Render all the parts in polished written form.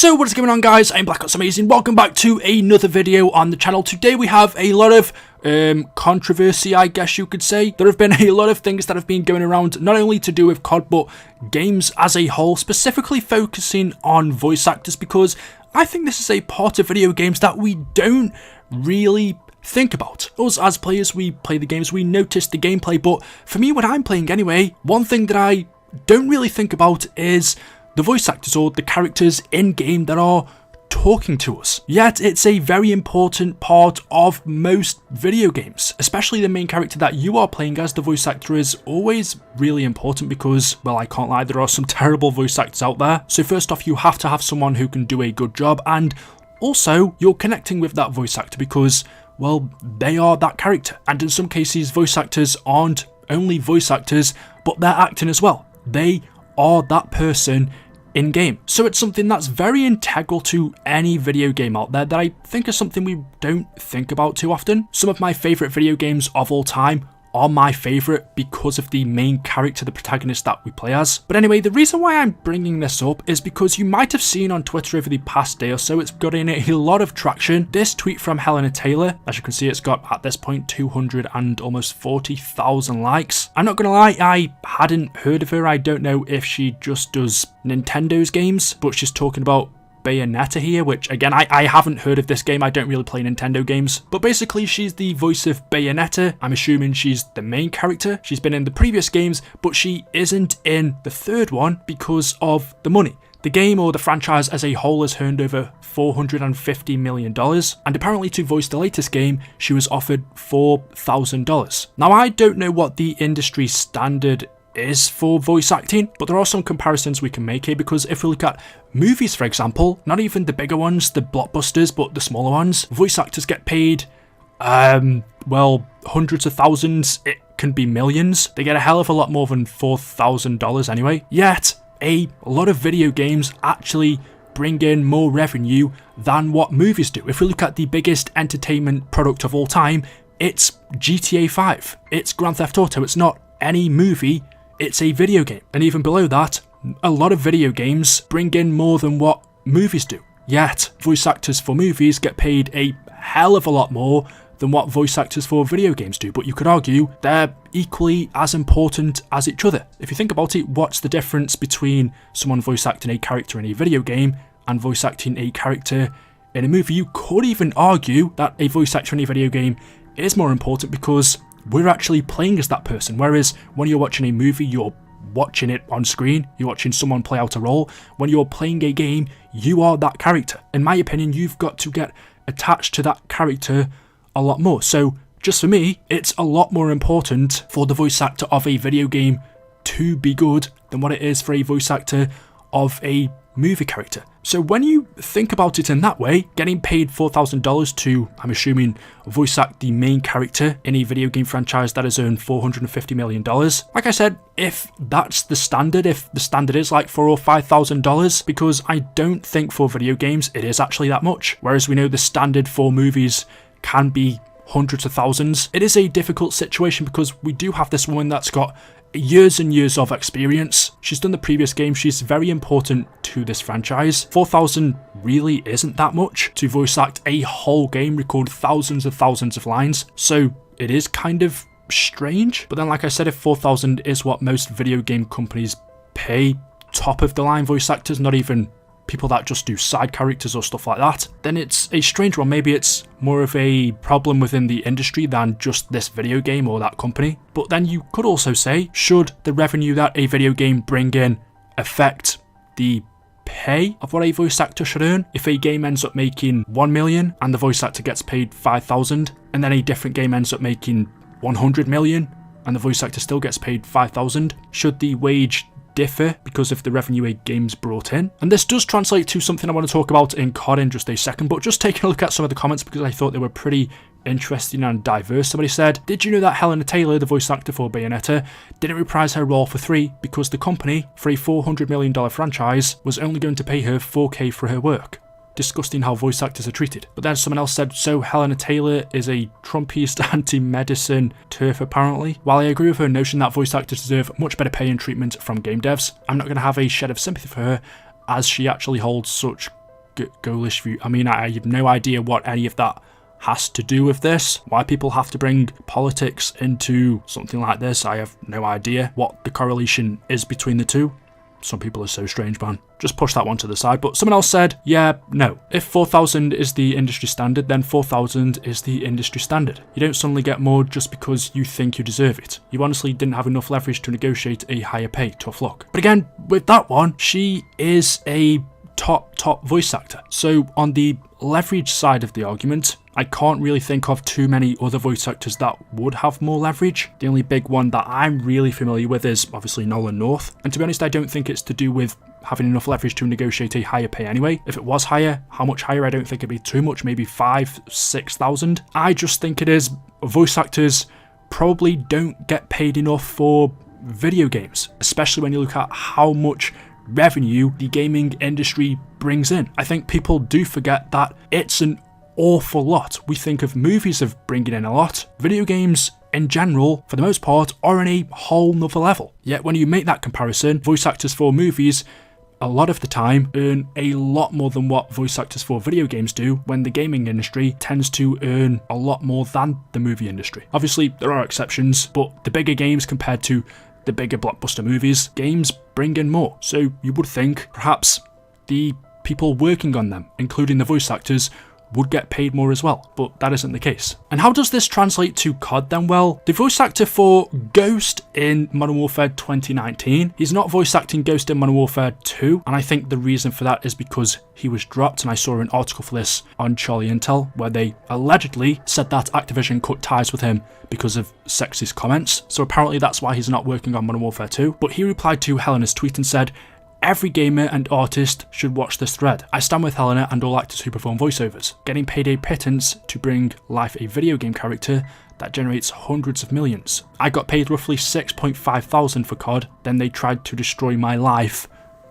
So what is going on, guys? I'm Black Ops Amazing. Welcome back to another video on the channel. Today we have a lot of controversy, I guess you could say. There have been a lot of things that have been going around, not only to do with COD, but games as a whole, specifically focusing on voice actors, because I think this is a part of video games that we don't really think about. Us as players, we play the games, we notice the gameplay, but for me, when I'm playing anyway, one thing that I don't really think about is the voice actors or the characters in-game that are talking to us. Yet it's a very important part of most video games, especially the main character that you are playing as. The voice actor is always really important because, well, I can't lie, there are some terrible voice actors out there. So first off, you have to have someone who can do a good job, and also you're connecting with that voice actor because, well, they are that character. And in some cases, voice actors aren't only voice actors, but they're acting as well. They are that person in game. So it's something that's very integral to any video game out there that I think is something we don't think about too often. Some of my favourite video games of all time are my favourite because of the main character, the protagonist that we play as. But anyway, the reason why I'm bringing this up is because you might have seen on Twitter over the past day or so, it's gotten a lot of traction. This tweet from Helena Taylor, as you can see, it's got at this point 200 and almost 40,000 likes. I'm not gonna lie, I hadn't heard of her. I don't know if she just does Nintendo's games, but she's talking about Bayonetta here, which again, I haven't heard of this game. I don't really play Nintendo games, but basically she's the voice of Bayonetta. I'm assuming she's the main character. She's been in the previous games, but she isn't in the third one because of the money. The game, or the franchise as a whole, has earned over $450 million, and apparently to voice the latest game, she was offered $4,000. Now, I don't know what the industry standard is for voice acting, but there are some comparisons we can make here, because if we look at movies, for example, not even the bigger ones, the blockbusters, but the smaller ones, voice actors get paid, well, hundreds of thousands, it can be millions. They get a hell of a lot more than $4,000 anyway. Yet, a lot of video games actually bring in more revenue than what movies do. If we look at the biggest entertainment product of all time, it's GTA 5. It's Grand Theft Auto. It's not any movie, it's a video game. And even below that, a lot of video games bring in more than what movies do. Yet, voice actors for movies get paid a hell of a lot more than what voice actors for video games do. But you could argue they're equally as important as each other. If you think about it, what's the difference between someone voice acting a character in a video game and voice acting a character in a movie? You could even argue that a voice actor in a video game is more important because we're actually playing as that person, whereas when you're watching a movie, you're watching it on screen, you're watching someone play out a role. When you're playing a game, you are that character. In my opinion, you've got to get attached to that character a lot more. So just for me, it's a lot more important for the voice actor of a video game to be good than what it is for a voice actor of a movie character. So when you think about it in that way, getting paid $4,000 to, I'm assuming, voice act the main character in a video game franchise that has earned $450 million. Like I said, if that's the standard, if the standard is like $4,000 or $5,000, because I don't think for video games it is actually that much. Whereas we know the standard for movies can be hundreds of thousands. It is a difficult situation because we do have this woman that's got years and years of experience. She's done the previous game. She's very important to this franchise. 4,000 really isn't that much to voice act a whole game, record thousands of lines. So it is kind of strange. But then, like I said, if 4,000 is what most video game companies pay top of the line voice actors, not even people that just do side characters or stuff like that, then it's a strange one. Maybe it's more of a problem within the industry than just this video game or that company. But then you could also say, should the revenue that a video game bring in affect the pay of what a voice actor should earn? If a game ends up making 1 million and the voice actor gets paid 5,000, and then a different game ends up making 100 million and the voice actor still gets paid 5,000, should the wage differ because of the revenue a game's brought in? And this does translate to something I want to talk about in COD in just a second, but just taking a look at some of the comments because I thought they were pretty interesting and diverse. Somebody said, did you know that Helena Taylor, the voice actor for Bayonetta, didn't reprise her role for free because the company, for a $400 million franchise, was only going to pay her $4,000 for her work? Disgusting how voice actors are treated. But then someone else said, so Helena Taylor is a Trumpist anti-medicine turf apparently. While I agree with her notion that voice actors deserve much better pay and treatment from game devs, I'm not going to have a shed of sympathy for her as she actually holds such goalish view. I mean, I have no idea what any of that has to do with this. Why people have to bring politics into something like this, I have no idea what the correlation is between the two. Some people are so strange, man. Just push that one to the side. But someone else said, yeah, no. If 4,000 is the industry standard, then 4,000 is the industry standard. You don't suddenly get more just because you think you deserve it. You honestly didn't have enough leverage to negotiate a higher pay. Tough luck. But again, with that one, she is a top voice actor. So on the leverage side of the argument, I can't really think of too many other voice actors that would have more leverage. The only big one that I'm really familiar with is obviously Nolan North. And to be honest, I don't think it's to do with having enough leverage to negotiate a higher pay anyway. If it was higher, how much higher? I don't think it'd be too much, maybe 5,000-6,000. I just think it is voice actors probably don't get paid enough for video games, especially when you look at how much revenue the gaming industry brings in. I think people do forget that it's an awful lot. We think of movies of bringing in a lot. Video games in general, for the most part, are on a whole nother level. Yet when you make that comparison, voice actors for movies a lot of the time earn a lot more than what voice actors for video games do, when the gaming industry tends to earn a lot more than the movie industry. Obviously, there are exceptions, but the bigger games compared to the bigger blockbuster movies, games bring in more. So you would think perhaps the people working on them, including the voice actors, would get paid more as well, but that isn't the case. And how does this translate to COD then? Well, the voice actor for Ghost in Modern Warfare 2019, he's not voice acting Ghost in Modern Warfare 2, and I think the reason for that is because he was dropped, and I saw an article for this on Charlie Intel where they allegedly said that Activision cut ties with him because of sexist comments, so apparently that's why he's not working on Modern Warfare 2. But he replied to Helena's tweet and said, "Every gamer and artist should watch this thread. I stand with Helena and all actors who perform voiceovers, getting paid a pittance to bring life a video game character that generates hundreds of millions. I got paid roughly 6.5 thousand for COD, then they tried to destroy my life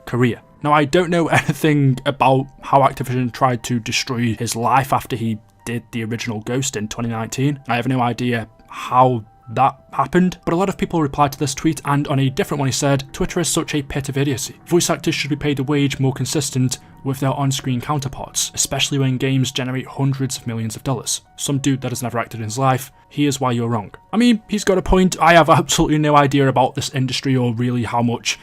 career." Now, I don't know anything about how Activision tried to destroy his life after he did the original Ghost in 2019. I have no idea how that happened, but a lot of people replied to this tweet, and on a different one he said, "Twitter is such a pit of idiocy. Voice actors should be paid a wage more consistent with their on-screen counterparts, especially when games generate hundreds of millions of dollars. Some dude that has never acted in his life, here's why you're wrong." I mean, he's got a point. I have absolutely no idea about this industry or really how much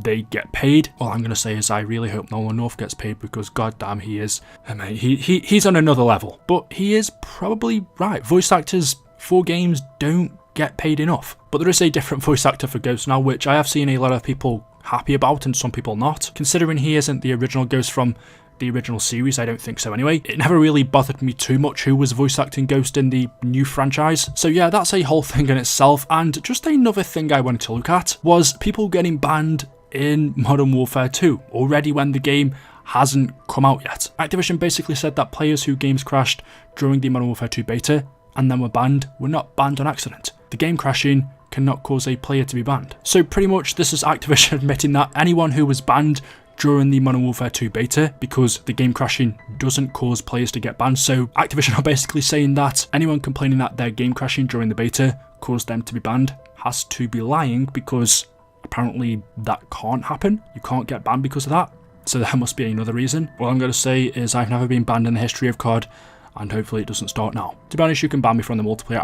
they get paid. All I'm going to say is I really hope Nolan North gets paid, because goddamn he is, I mean, he's on another level. But he is probably right. Voice actors for games don't get paid enough. But there is a different voice actor for Ghost now, which I have seen a lot of people happy about and some people not. Considering he isn't the original Ghost from the original series, I don't think so anyway. It never really bothered me too much who was voice acting Ghost in the new franchise. So yeah, that's a whole thing in itself. And just another thing I wanted to look at was people getting banned in Modern Warfare 2 already when the game hasn't come out yet. Activision basically said that players whose games crashed during the Modern Warfare 2 beta and then were banned were not banned on accident. The game crashing cannot cause a player to be banned. So pretty much this is Activision admitting that anyone who was banned during the Modern Warfare 2 beta, because the game crashing doesn't cause players to get banned. So Activision are basically saying that anyone complaining that their game crashing during the beta caused them to be banned has to be lying, because apparently that can't happen. You can't get banned because of that. So there must be another reason. What I'm going to say is I've never been banned in the history of COD, and hopefully it doesn't start now. To be honest, you can ban me from the multiplayer.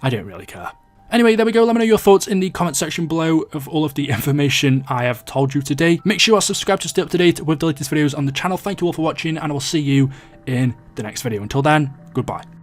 I don't really care. Anyway, there we go. Let me know your thoughts in the comment section below of all of the information I have told you today. Make sure you are subscribed to stay up to date with the latest videos on the channel. Thank you all for watching, and I will see you in the next video. Until then, goodbye.